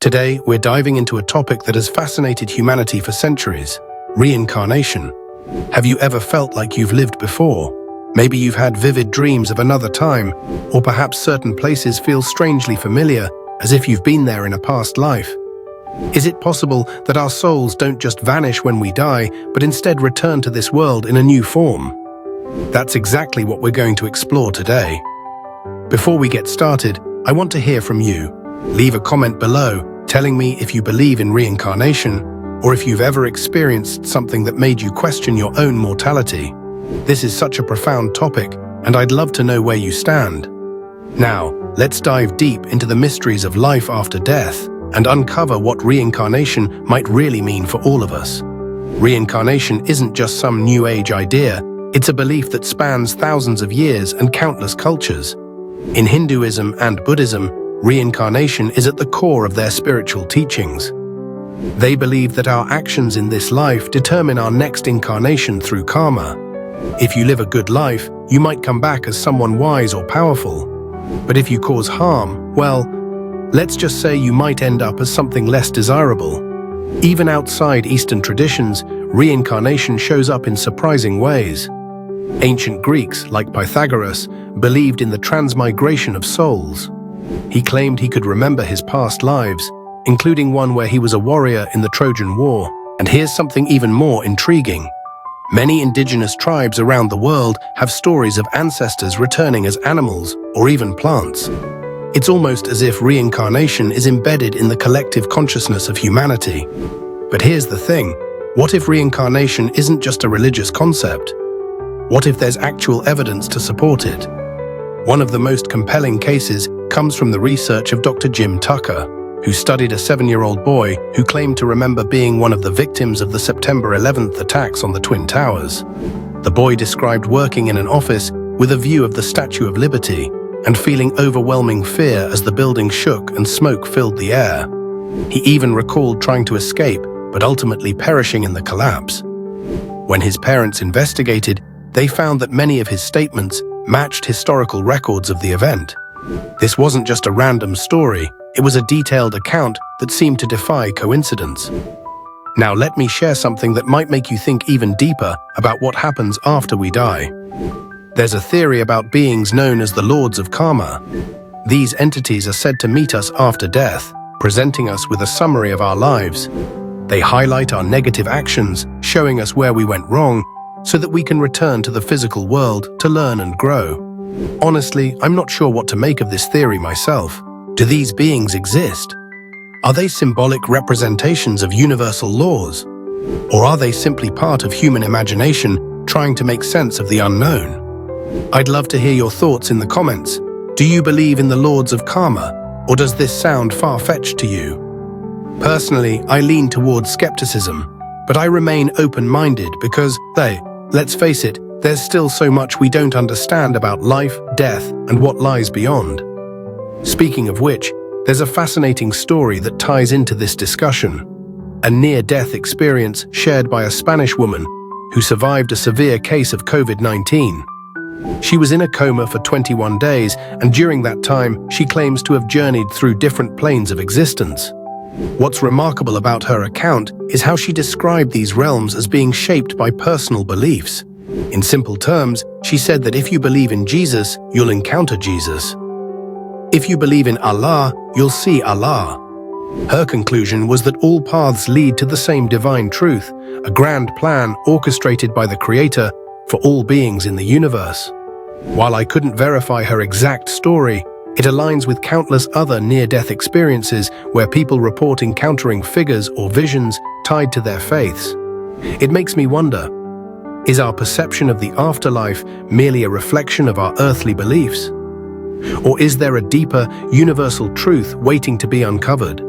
Today, we're diving into a topic that has fascinated humanity for centuries: reincarnation. Have you ever felt like you've lived before? Maybe you've had vivid dreams of another time, or perhaps certain places feel strangely familiar, as if you've been there in a past life. Is it possible that our souls don't just vanish when we die, but instead return to this world in a new form? That's exactly what we're going to explore today. Before we get started, I want to hear from you. Leave a comment below telling me if you believe in reincarnation, or if you've ever experienced something that made you question your own mortality. This is such a profound topic, and I'd love to know where you stand. Now, let's dive deep into the mysteries of life after death and uncover what reincarnation might really mean for all of us. Reincarnation isn't just some new age idea, it's a belief that spans thousands of years and countless cultures. In Hinduism and Buddhism, reincarnation is at the core of their spiritual teachings. They believe that our actions in this life determine our next incarnation through karma. If you live a good life, you might come back as someone wise or powerful. But if you cause harm, well, let's just say you might end up as something less desirable. Even outside Eastern traditions, reincarnation shows up in surprising ways. Ancient Greeks, like Pythagoras, believed in the transmigration of souls. He claimed he could remember his past lives, including one where he was a warrior in the Trojan War. And here's something even more intriguing. Many indigenous tribes around the world have stories of ancestors returning as animals or even plants. It's almost as if reincarnation is embedded in the collective consciousness of humanity. But here's the thing, what if reincarnation isn't just a religious concept? What if there's actual evidence to support it? One of the most compelling cases comes from the research of Dr. Jim Tucker, who studied a 7-year-old boy who claimed to remember being one of the victims of the September 11th attacks on the Twin Towers. The boy described working in an office with a view of the Statue of Liberty and feeling overwhelming fear as the building shook and smoke filled the air. He even recalled trying to escape, but ultimately perishing in the collapse. When his parents investigated, they found that many of his statements matched historical records of the event. This wasn't just a random story, it was a detailed account that seemed to defy coincidence. Now let me share something that might make you think even deeper about what happens after we die. There's a theory about beings known as the Lords of Karma. These entities are said to meet us after death, presenting us with a summary of our lives. They highlight our negative actions, showing us where we went wrong, so that we can return to the physical world to learn and grow. Honestly, I'm not sure what to make of this theory myself. Do these beings exist? Are they symbolic representations of universal laws? Or are they simply part of human imagination trying to make sense of the unknown? I'd love to hear your thoughts in the comments. Do you believe in the Lords of Karma, or does this sound far-fetched to you? Personally, I lean towards skepticism, but I remain open-minded because, let's face it, there's still so much we don't understand about life, death, and what lies beyond. Speaking of which, there's a fascinating story that ties into this discussion. A near-death experience shared by a Spanish woman who survived a severe case of COVID-19. She was in a coma for 21 days, and during that time, she claims to have journeyed through different planes of existence. What's remarkable about her account is how she described these realms as being shaped by personal beliefs. In simple terms, she said that if you believe in Jesus, you'll encounter Jesus. If you believe in Allah, you'll see Allah. Her conclusion was that all paths lead to the same divine truth, a grand plan orchestrated by the Creator for all beings in the universe. While I couldn't verify her exact story, it aligns with countless other near-death experiences where people report encountering figures or visions tied to their faiths. It makes me wonder, is our perception of the afterlife merely a reflection of our earthly beliefs? Or is there a deeper, universal truth waiting to be uncovered?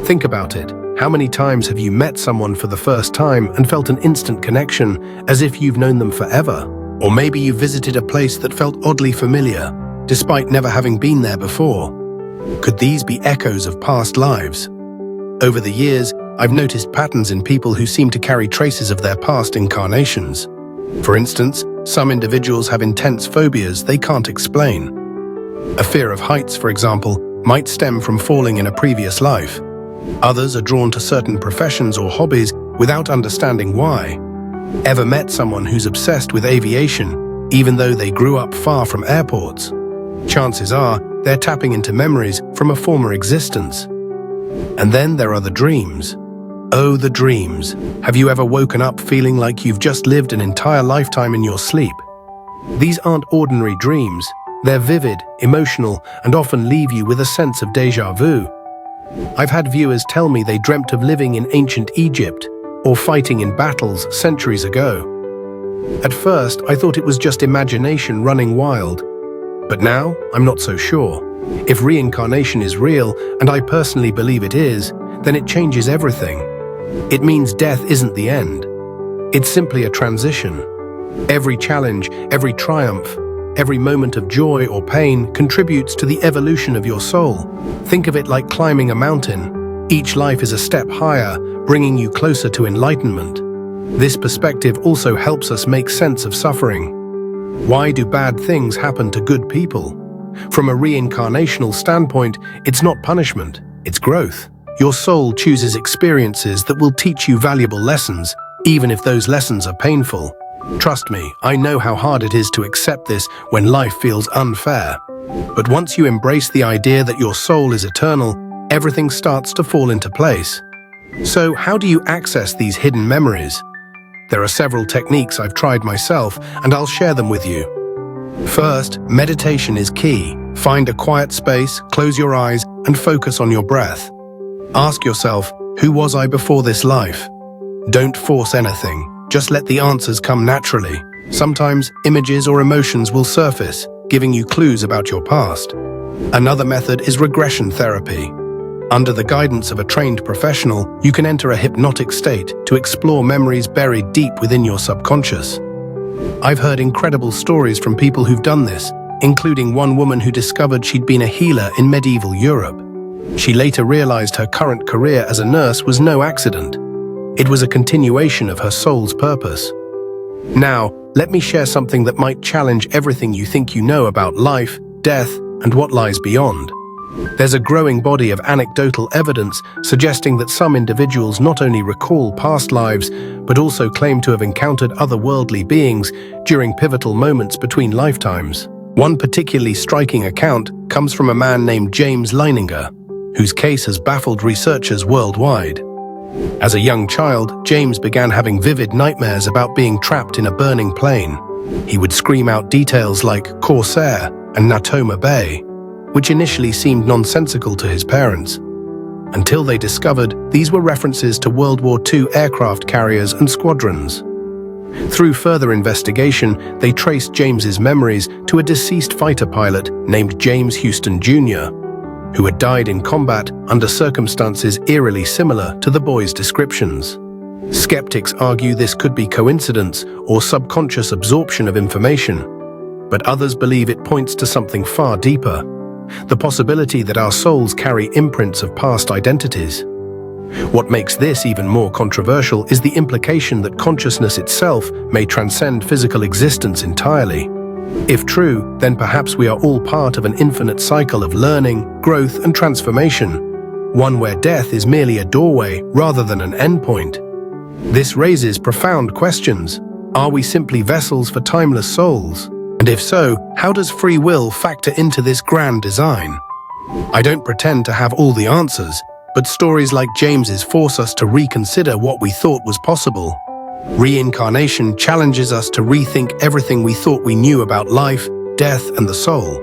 Think about it. How many times have you met someone for the first time and felt an instant connection, as if you've known them forever? Or maybe you visited a place that felt oddly familiar, despite never having been there before. Could these be echoes of past lives? Over the years, I've noticed patterns in people who seem to carry traces of their past incarnations. For instance, some individuals have intense phobias they can't explain. A fear of heights, for example, might stem from falling in a previous life. Others are drawn to certain professions or hobbies without understanding why. Ever met someone who's obsessed with aviation, even though they grew up far from airports? Chances are they're tapping into memories from a former existence. And then there are the dreams. Oh, the dreams. Have you ever woken up feeling like you've just lived an entire lifetime in your sleep? These aren't ordinary dreams. They're vivid, emotional, and often leave you with a sense of déjà vu. I've had viewers tell me they dreamt of living in ancient Egypt or fighting in battles centuries ago. At first, I thought it was just imagination running wild. But now, I'm not so sure. If reincarnation is real, and I personally believe it is, then it changes everything. It means death isn't the end. It's simply a transition. Every challenge, every triumph, every moment of joy or pain contributes to the evolution of your soul. Think of it like climbing a mountain. Each life is a step higher, bringing you closer to enlightenment. This perspective also helps us make sense of suffering. Why do bad things happen to good people? From a reincarnational standpoint, it's not punishment, it's growth. Your soul chooses experiences that will teach you valuable lessons, even if those lessons are painful. Trust me, I know how hard it is to accept this when life feels unfair. But once you embrace the idea that your soul is eternal, everything starts to fall into place. So, how do you access these hidden memories? There are several techniques I've tried myself, and I'll share them with you. First, meditation is key. Find a quiet space, close your eyes, and focus on your breath. Ask yourself, who was I before this life? Don't force anything. Just let the answers come naturally. Sometimes images or emotions will surface, giving you clues about your past. Another method is regression therapy. Under the guidance of a trained professional, you can enter a hypnotic state to explore memories buried deep within your subconscious. I've heard incredible stories from people who've done this, including one woman who discovered she'd been a healer in medieval Europe. She later realized her current career as a nurse was no accident. It was a continuation of her soul's purpose. Now, let me share something that might challenge everything you think you know about life, death, and what lies beyond. There's a growing body of anecdotal evidence suggesting that some individuals not only recall past lives, but also claim to have encountered otherworldly beings during pivotal moments between lifetimes. One particularly striking account comes from a man named James Leininger, whose case has baffled researchers worldwide. As a young child, James began having vivid nightmares about being trapped in a burning plane. He would scream out details like Corsair and Natoma Bay, which initially seemed nonsensical to his parents, until they discovered these were references to World War II aircraft carriers and squadrons. Through further investigation, they traced James's memories to a deceased fighter pilot named James Houston Jr., who had died in combat under circumstances eerily similar to the boy's descriptions. Skeptics argue this could be coincidence or subconscious absorption of information, but others believe it points to something far deeper, the possibility that our souls carry imprints of past identities. What makes this even more controversial is the implication that consciousness itself may transcend physical existence entirely. If true, then perhaps we are all part of an infinite cycle of learning, growth, and transformation, one where death is merely a doorway rather than an endpoint. This raises profound questions. Are we simply vessels for timeless souls? And if so, how does free will factor into this grand design? I don't pretend to have all the answers, but stories like James's force us to reconsider what we thought was possible. Reincarnation challenges us to rethink everything we thought we knew about life, death, and the soul.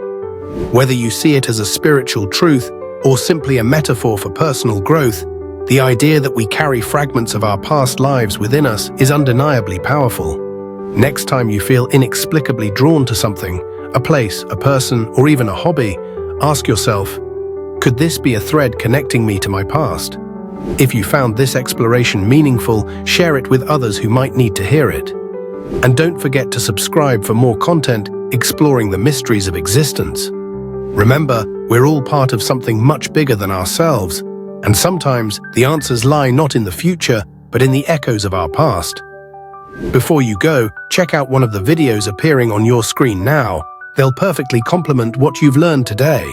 Whether you see it as a spiritual truth or simply a metaphor for personal growth, the idea that we carry fragments of our past lives within us is undeniably powerful. Next time you feel inexplicably drawn to something, a place, a person, or even a hobby, ask yourself, could this be a thread connecting me to my past? If you found this exploration meaningful, share it with others who might need to hear it. And don't forget to subscribe for more content exploring the mysteries of existence. Remember, we're all part of something much bigger than ourselves, and sometimes the answers lie not in the future, but in the echoes of our past. Before you go, check out one of the videos appearing on your screen now. They'll perfectly complement what you've learned today.